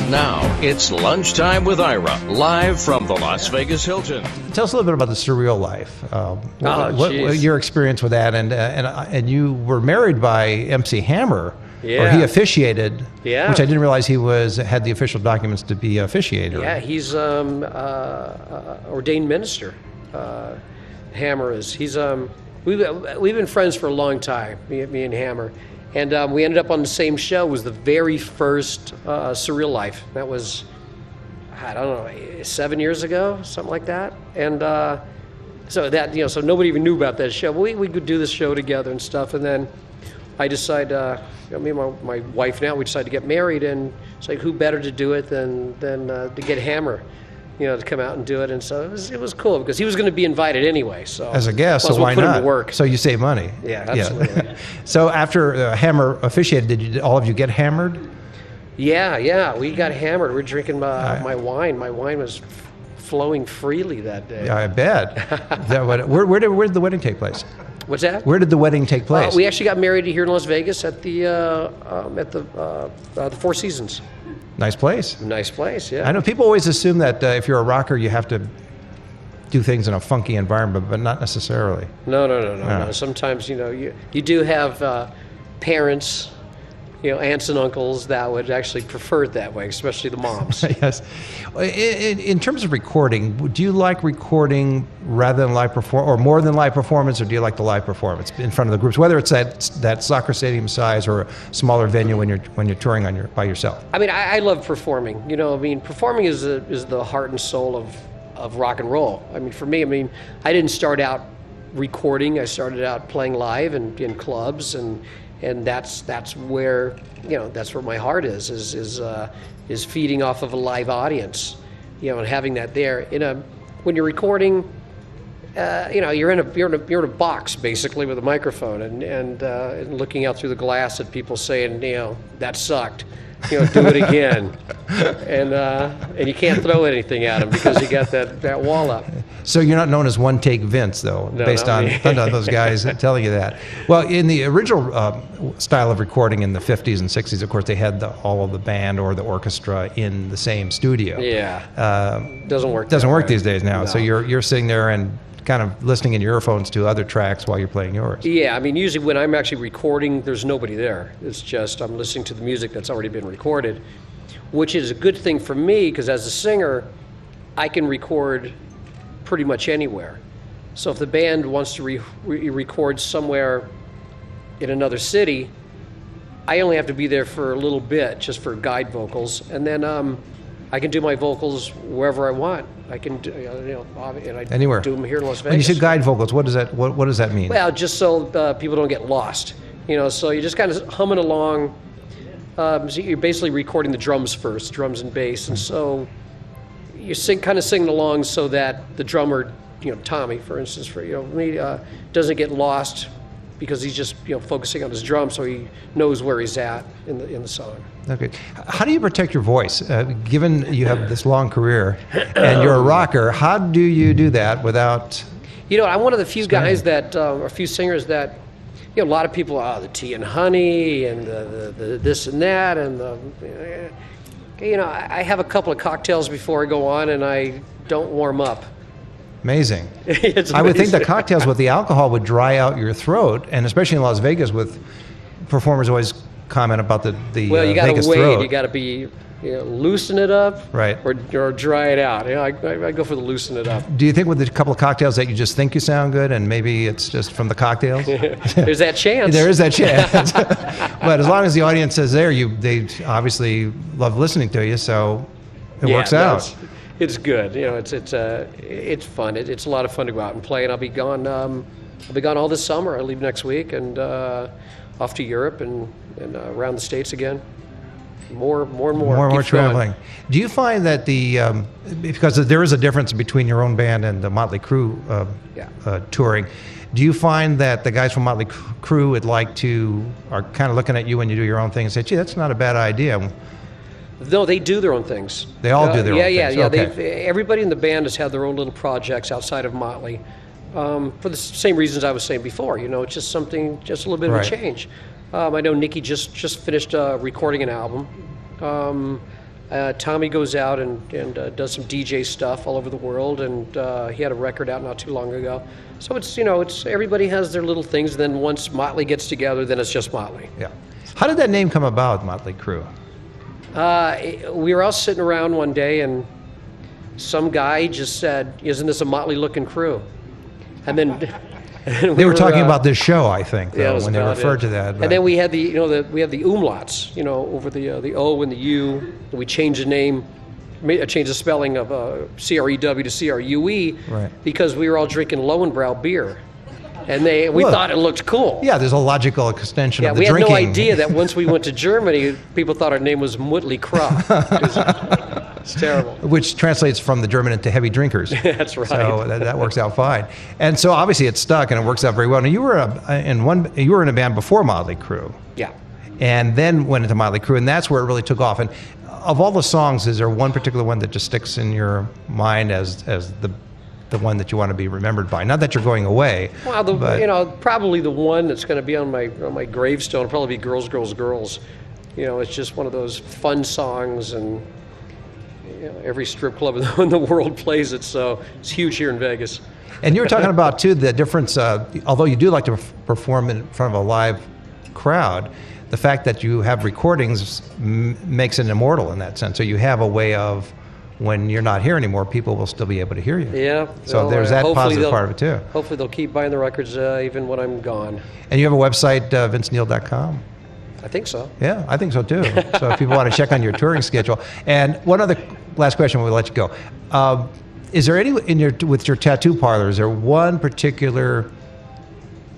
Now, it's Lunchtime with Ira, live from the Las Vegas Hilton. Tell us a little bit about the Surreal Life. What your experience with that, and you were married by MC Hammer, or he officiated, which I didn't realize he had the official documents to be officiator. Yeah, he's ordained minister. Hammer is. We've been friends for a long time, me and Hammer. And we ended up on the same show. It was the very first Surreal Life. That was, I don't know, 7 years ago, something like that. And so nobody even knew about that show. But we could do this show together and stuff. And then I decided, me and my wife now, we decided to get married. And it's like, who better to do it than to get Hammer, to come out and do it. And so it was cool because he was going to be invited anyway. So as a guest, so why put not? Him to work. So you save money. Yeah, absolutely. So after Hammer officiated, did all of you get hammered? Yeah, we got hammered. We're drinking my wine. My wine was flowing freely that day. Yeah, I bet. Where did the wedding take place? What's that? Where did the wedding take place? We actually got married here in Las Vegas at the Four Seasons. Nice place. Nice place, yeah. I know people always assume that if you're a rocker, you have to do things in a funky environment, but not necessarily. No. Sometimes, you do have parents, aunts and uncles that would actually prefer it that way, especially the moms. Yes. In terms of recording, do you like recording rather than live or more than live performance, or do you like the live performance in front of the groups, whether it's that soccer stadium size or a smaller venue when you're touring by yourself? I mean, I love performing. Performing is the heart and soul of rock and roll. I mean, for me, I didn't start out recording. I started out playing live and in clubs, and that's where my heart is feeding off of a live audience, and having that there. When you're recording, you're in a box basically with a microphone and looking out through the glass at people saying, that sucked. Do it again, and you can't throw anything at them because you got that wall up. So you're not known as One Take Vince, though, based on those guys telling you that. Well, in the original style of recording in the 50s and 60s, of course, they had all of the band or the orchestra in the same studio. Yeah, doesn't work. Doesn't work these days now. No. So you're sitting there and kind of listening in your earphones to other tracks while you're playing yours. Yeah, usually when I'm actually recording, there's nobody there. It's just I'm listening to the music that's already been recorded, which is a good thing for me because as a singer, I can record pretty much anywhere. So if the band wants to record somewhere in another city, I only have to be there for a little bit, just for guide vocals, and then I can do my vocals wherever I want. I can do, and I anywhere. Do them here in Las Vegas. When you say guide vocals, what does that mean? Well, just so people don't get lost. So you're just kind of humming along. So you're basically recording the drums first, drums and bass, and so you're singing along so that the drummer, Tommy, for instance, doesn't get lost because he's just focusing on his drum, so he knows where he's at in the song. Okay. How do you protect your voice? Given you have this long career and you're a rocker, how do you do that without? I'm one of the few guys a few singers that, a lot of people, the tea and honey and the this and that, and I have a couple of cocktails before I go on, and I don't warm up. Amazing. It's I would think the cocktails with the alcohol would dry out your throat, and especially in Las Vegas, with performers always comment about the well, you got Vegas to wait. throat. You got to be loosen it up, right, or dry it out. I go for the loosen it up. Do you think with a couple of cocktails that you just think you sound good, and maybe it's just from the cocktails? There's that chance. There is that chance. But as long as the audience is there, they obviously love listening to you, so it works out. It's good. It's fun. It's a lot of fun to go out and play. And I'll be gone. I'll be gone all this summer. I leave next week and off to Europe and around the States again. More and more traveling. Do you find that because there is a difference between your own band and the Motley Crue touring, do you find that the guys from Motley Crue are kind of looking at you when you do your own thing and say, gee, that's not a bad idea? No, they do their own things. They all do their own things. Yeah. Okay. Everybody in the band has had their own little projects outside of Motley, for the same reasons I was saying before. It's just a little bit of a change. I know Nikki just finished recording an album. Tommy goes out and does some DJ stuff all over the world, and he had a record out not too long ago. So it's everybody has their little things. And then once Motley gets together, then it's just Motley. Yeah. How did that name come about, Motley Crue? We were all sitting around one day, and some guy just said, "Isn't this a motley-looking crew?" And then They were talking about this show, I think, though, yeah, when they about referred it. to that. And then we had the umlauts, over the O and the U. We changed the name, changed the spelling of CREW to CRUE, Right. because we were all drinking Lowenbrau beer, and we Look. thought it looked cool. Yeah, there's a logical extension Yeah, of the we had drinking. no idea that once we went to Germany, people thought our name was Motley Crue. It's terrible. Which translates from the German into heavy drinkers. That's right. So that works out fine. And so obviously it stuck and it works out very well. Now you were in a band before Motley Crue, Yeah. and then went into Motley Crue, and that's where it really took off. And of all the songs, is there one particular one that just sticks in your mind as the one that you want to be remembered by? Not that you're going away. Well, but probably the one that's going to be on my gravestone will probably be "Girls, Girls, Girls." It's just one of those fun songs, and every strip club in the world plays it, so it's huge here in Vegas. And you were talking about, too, the difference, although you do like to perform in front of a live crowd, the fact that you have recordings makes it immortal in that sense. So you have a way of, when you're not here anymore, people will still be able to hear you. Yeah. So well, there's that hopefully positive part of it, too. Hopefully they'll keep buying the records even when I'm gone. And you have a website, vinceneil.com. I think so. Yeah, I think so, too. So if people want to check on your touring schedule. And one other last question, we'll let you go. Is there any, with your tattoo parlor, is there one particular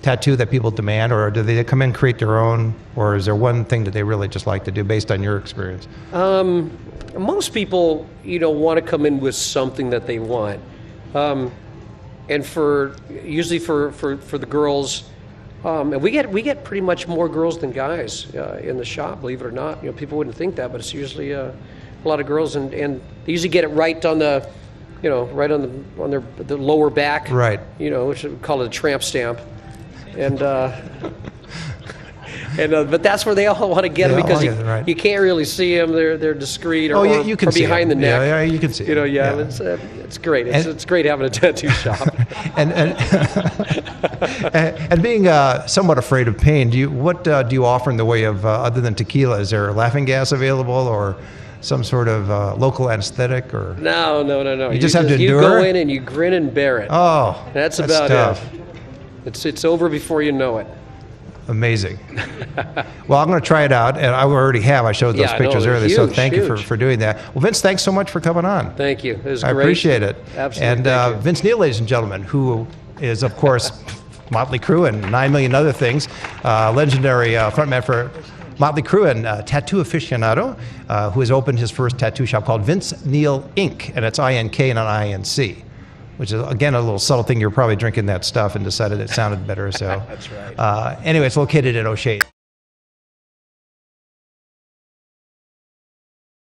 tattoo that people demand, or do they come in and create their own, or is there one thing that they really just like to do based on your experience? Most people, want to come in with something that they want. And usually for the girls, and we get pretty much more girls than guys in the shop, believe it or not. People wouldn't think that, but it's usually a lot of girls, and they usually get it right on the, right on the lower back, Right. Which we call it a tramp stamp, and but that's where they all want to get them, They all because want to get it, right. you can't really see them. They're discreet, or, Oh, yeah, you can or see behind them. the neck. Yeah, you can see them. Yeah, Yeah. it's great. It's great having a tattoo shop. And and being somewhat afraid of pain, what do you offer in the way of, other than tequila? Is there laughing gas available, or some sort of local anesthetic, or? No. You just have to You endure? go in and you grin and bear it. Oh, that's about tough. it. It's over before you know it. Amazing. Well, I'm going to try it out, and I already have. I showed those Yeah, I know, pictures they're earlier, so huge, thank you huge. for doing that. Well, Vince, thanks so much for coming on. Thank you. It was I great. appreciate it. Absolutely. And Thank you. Vince Neil, ladies and gentlemen, who is, of course, Motley Crue and 9 million other things, legendary frontman for Motley Crue and tattoo aficionado, who has opened his first tattoo shop called Vince Neil Inc., and it's I-N-K and an I-N-C. Which is, again, a little subtle thing. You're probably drinking that stuff and decided it sounded better. So, That's right. Anyway, it's located in O'Shea.